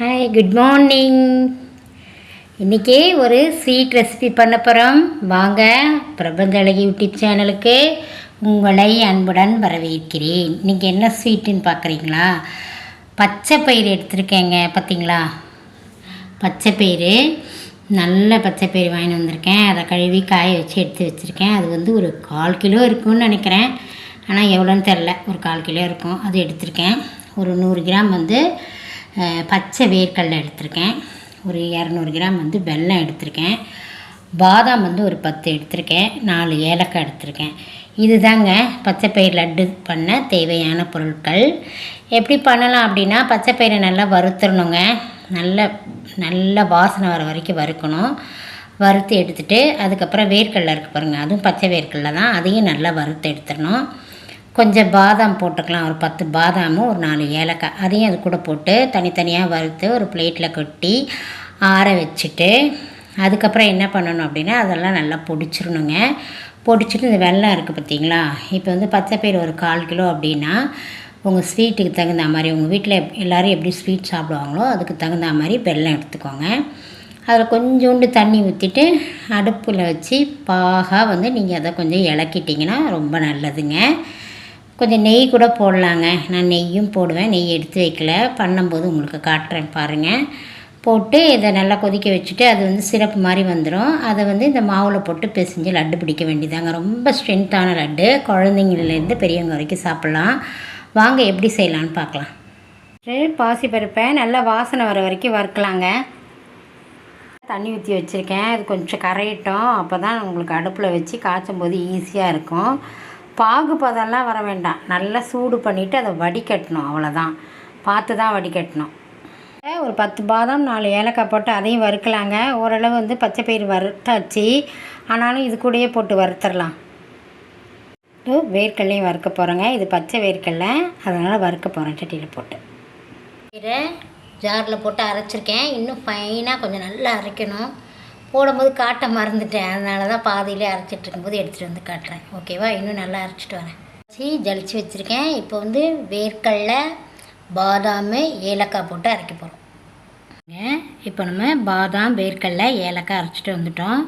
Hi, good morning. இன்றைக்கி ஒரு sweet recipe பண்ண போகிறோம். வாங்க, பிரபஞ்ச அழகி யூடியூப் சேனலுக்கு உங்களை அன்புடன் வரவேற்கிறேன். இன்றைக்கி என்ன ஸ்வீட்டுன்னு பார்க்குறீங்களா? பச்சை பயிறு எடுத்துருக்கேங்க. பார்த்தீங்களா, பச்சை பயிறு, நல்ல பச்சை பயிறு வாங்கி வந்திருக்கேன். அதை கழுவி காய வச்சு எடுத்து வச்சுருக்கேன். அது வந்து ஒரு 1/4 கிலோ இருக்கும்னு நினைக்கிறேன். ஆனால் எவ்வளோன்னு தெரில, ஒரு 1/4 கிலோ இருக்கும். அது எடுத்திருக்கேன். ஒரு 100 கிராம் வந்து பச்சை வேர்க்கடலை எடுத்திருக்கேன். ஒரு 200 கிராம் வந்து வெல்லம் எடுத்திருக்கேன். பாதாம் வந்து ஒரு 10 எடுத்திருக்கேன். 4 ஏலக்காய் எடுத்திருக்கேன். இது தாங்க பச்சை பயிர் லட்டு பண்ண தேவையான பொருட்கள். எப்படி பண்ணலாம் அப்படின்னா, பச்சை பயிரை நல்லா வறுத்துடணுங்க. நல்ல வாசனை வர வரைக்கும் வறுக்கணும். வறுத்து எடுத்துகிட்டு அதுக்கப்புறம் வேர்க்கடலை இருக்குது பாருங்கள், அதுவும் பச்சை வேர்க்கடலை தான். அதையும் நல்லா வறுத்து எடுத்துடணும். கொஞ்சம் பாதாம் போட்டுக்கலாம். ஒரு 10 பாதாமும் ஒரு 4 ஏலக்காய் அதையும் அது கூட போட்டு தனித்தனியாக வறுத்து ஒரு பிளேட்டில் கொட்டி ஆற வச்சுட்டு, அதுக்கப்புறம் என்ன பண்ணணும் அப்படின்னா, அதெல்லாம் நல்லா பொடிச்சிடணுங்க. பொடிச்சிட்டு இந்த வெல்லம் இருக்குது பார்த்திங்களா, இப்போ வந்து பச்சை பயிறு ஒரு 1/4 கிலோ அப்படின்னா, உங்கள் ஸ்வீட்டுக்கு தகுந்த மாதிரி, உங்கள் வீட்டில் எல்லோரும் எப்படி ஸ்வீட் சாப்பிடுவாங்களோ அதுக்கு தகுந்த மாதிரி வெல்லம் எடுத்துக்கோங்க. அதில் கொஞ்சோண்டு தண்ணி ஊற்றிட்டு அடுப்பில் வச்சு பாகாக வந்து நீங்கள் அதை கொஞ்சம் இலக்கிட்டிங்கன்னா ரொம்ப நல்லதுங்க. கொஞ்சம் நெய் கூட போடலாங்க. நான் நெய்யும் போடுவேன். நெய் எடுத்து வைக்கல, பண்ணும்போது உங்களுக்கு காட்டுறேன் பாருங்கள். போட்டு இதை நல்லா கொதிக்க வச்சுட்டு அது வந்து சிரப்பு மாதிரி வந்துடும். அதை வந்து இந்த மாவில் போட்டு பிசைஞ்சு லட்டு பிடிக்க வேண்டியதாங்க. ரொம்ப ஸ்ட்ரென்த்தான லட்டு, குழந்தைங்கள்லேருந்து பெரியவங்க வரைக்கும் சாப்பிட்லாம். வாங்க எப்படி செய்யலான்னு பார்க்கலாம். பாசிப்பருப்பை நல்லா வாசனை வர வரைக்கும் வறுக்கலாங்க. தண்ணி ஊற்றி வச்சுருக்கேன். அது கொஞ்சம் கரையிட்டோம். அப்போ தான் உங்களுக்கு அடுப்பில் வச்சு காய்ச்சும் போது ஈஸியாக இருக்கும். பாகுபதெல்லாம் வர வேண்டாம். நல்லா சூடு பண்ணிவிட்டு அதை வடிகட்டணும், அவ்வளோதான். பார்த்து தான் வடிகட்டணும். ஒரு 10 பாதாம் 4 ஏலக்காய் போட்டு அதையும் வறுக்கலாங்க. ஓரளவு வந்து பச்சை பயிறு வறுத்தாச்சு, ஆனாலும் இது கூடயே போட்டு வறுத்துடலாம். வேர்க்கடலையும் வறுக்க போகிறேங்க. இது பச்சை வேர்க்கடலை, அதனால் வறுக்க போகிறேன் சட்டியில் போட்டு. பயிரை ஜாரில் போட்டு அரைச்சிருக்கேன். இன்னும் ஃபைனாக கொஞ்சம் நல்லா அரைக்கணும். போடும்போது காட்ட மறந்துட்டேன், அதனால தான் பாதியிலே அரைச்சிட்டு இருக்கும்போது எடுத்துகிட்டு வந்து காட்டுறேன். ஓகேவா? இன்னும் நல்லா அரைச்சிட்டு வரேன். ஜலிச்சு வச்சுருக்கேன். இப்போ வந்து வேர்க்கடலை, பாதாம், ஏலக்காய் போட்டு அரைக்க போகிறோம். இப்போ நம்ம பாதாம், வேர்க்கடலை, ஏலக்காய் அரைச்சிட்டு வந்துட்டோம்.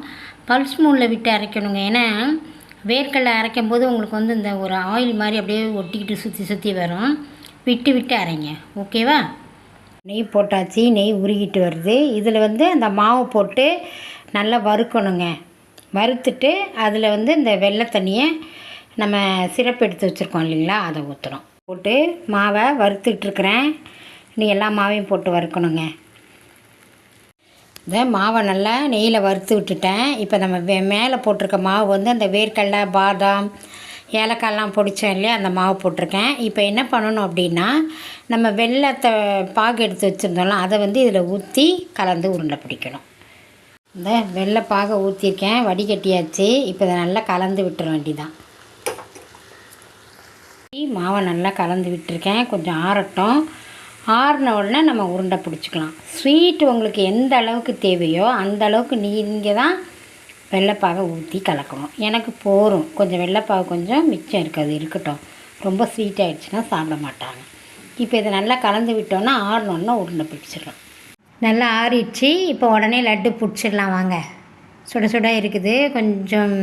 பல்ஸ் மூடில் விட்டு அரைக்கணுங்க. ஏன்னா வேர்க்கடலை அரைக்கும் போது உங்களுக்கு வந்து இந்த ஒரு ஆயில் மாதிரி அப்படியே ஒட்டிக்கிட்டு சுற்றி வரும். விட்டு அரைங்க. ஓகேவா? நெய் போட்டாச்சு. நெய் உருகிட்டு வருது. இதில் வந்து அந்த மாவு போட்டு நல்லா வறுக்கணுங்க. வறுத்துட்டு அதில் வந்து இந்த வெள்ளை தண்ணியை நம்ம சிரப்பு எடுத்து வச்சுருக்கோம் இல்லைங்களா, அதை ஊற்றுறோம். போட்டு மாவை வறுத்துட்ருக்குறேன். நீ எல்லா மாவையும் போட்டு வறுக்கணுங்க. இந்த மாவை நல்லா நெய்யில் வறுத்து விட்டுட்டேன். இப்போ நம்ம மேலே போட்டிருக்க மாவு வந்து அந்த வேர்க்கடலை, பாதாம், ஏலக்காயெல்லாம் பொடித்தோம் இல்லையா, அந்த மாவு போட்டிருக்கேன். இப்போ என்ன பண்ணணும் அப்படின்னா, நம்ம வெல்லத்தை பாகு எடுத்து வச்சுருந்தோம்ல, அதை வந்து இதில் ஊற்றி கலந்து உருண்டை பிடிக்கணும். இந்த வெள்ளை பாகை ஊற்றிருக்கேன், வடிகட்டியாச்சு. இப்போ இதை நல்லா கலந்து விட்டுற வேண்டிதான். மாவை நல்லா கலந்து விட்டுருக்கேன். கொஞ்சம் ஆறட்டும். ஆறின உடனே நம்ம உருண்டை பிடிச்சிக்கலாம். ஸ்வீட் உங்களுக்கு எந்த அளவுக்கு தேவையோ அந்த அளவுக்கு நீங்கள் தான் வெள்ளைப்பாகை ஊற்றி கலக்கணும். எனக்கு போரும், கொஞ்சம் வெள்ளைப்பாகு கொஞ்சம் மிச்சம் இருக்காது, இருக்கட்டும். ரொம்ப ஸ்வீட் ஆகிடுச்சுன்னா சாப்பிட மாட்டாங்க. இப்போ இதை நல்லா கலந்து விட்டோன்னா ஆறணுன்னா உருண்டை பிடிச்சிடலாம். நல்லா ஆறிடுச்சு. இப்போ உடனே லட்டு பிடிச்சிடலாம். வாங்க, சுட சுட இருக்குது. கொஞ்சம்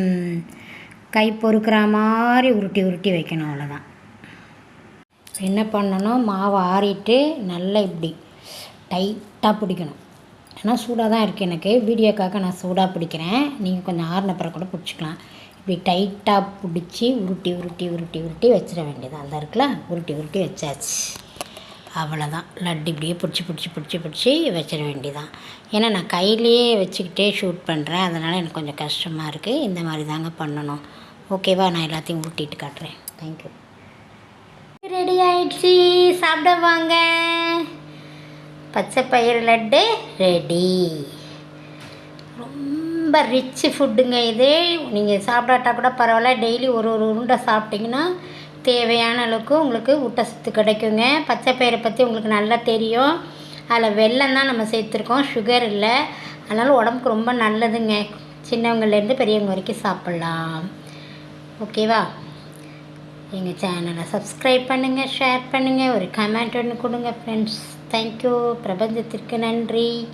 கை பொறுக்கிற மாதிரி உருட்டி வைக்கணும், அவ்வளோதான். என்ன பண்ணணும், மாவை ஆறிட்டு நல்லா இப்படி டைட்டாக பிடிக்கணும். ஏன்னா சூடாக தான் இருக்குது. எனக்கு வீடியோக்காக நான் சூடாக பிடிக்கிறேன். நீங்கள் கொஞ்சம் ஆறின பிறகு கூட பிடிச்சிக்கலாம். இப்படி டைட்டாக பிடிச்சி உருட்டி வச்சிட வேண்டியது. அந்த இருக்குல்ல, உருட்டி வச்சாச்சு, அவ்வளோதான். லட்டு இப்படியே பிடிச்சி வச்சிட வேண்டியதான். ஏன்னா நான் கையிலேயே வச்சுக்கிட்டே ஷூட் பண்ணுறேன், அதனால் எனக்கு கொஞ்சம் கஷ்டமாக இருக்குது. இந்த மாதிரி தாங்க பண்ணணும். ஓகேவா? நான் எல்லாத்தையும் உருட்டிட்டு காட்டுறேன். தேங்க்யூ. ரெடி ஆயிடுச்சு, சாப்பிட வாங்க. பச்சை பயிறு லட்டு ரெடி. ரொம்ப ரிச்சு ஃபுட்டுங்க இது. நீங்கள் சாப்பிடாட்டா கூட பரவாயில்ல, டெய்லி ஒரு உருண்டை சாப்பிட்டிங்கன்னா தேவையான அளவுக்கு உங்களுக்கு ஊட்டச்சத்து கிடைக்குங்க. பச்சை பயிரை பற்றி உங்களுக்கு நல்லா தெரியும். அதில் வெல்லம் தான் நம்ம சேர்த்துருக்கோம், சுகர் இல்லை. அதனால் உடம்புக்கு ரொம்ப நல்லதுங்க. சின்னவங்கலேருந்து பெரியவங்க வரைக்கும் சாப்பிட்லாம். ஓகேவா? எங்கள் சேனலை சப்ஸ்கிரைப் பண்ணுங்கள், ஷேர் பண்ணுங்கள், ஒரு கமெண்ட் ஒன்று கொடுங்க ஃப்ரெண்ட்ஸ். தேங்க்யூ. பிரபஞ்சத்திற்கு நன்றி.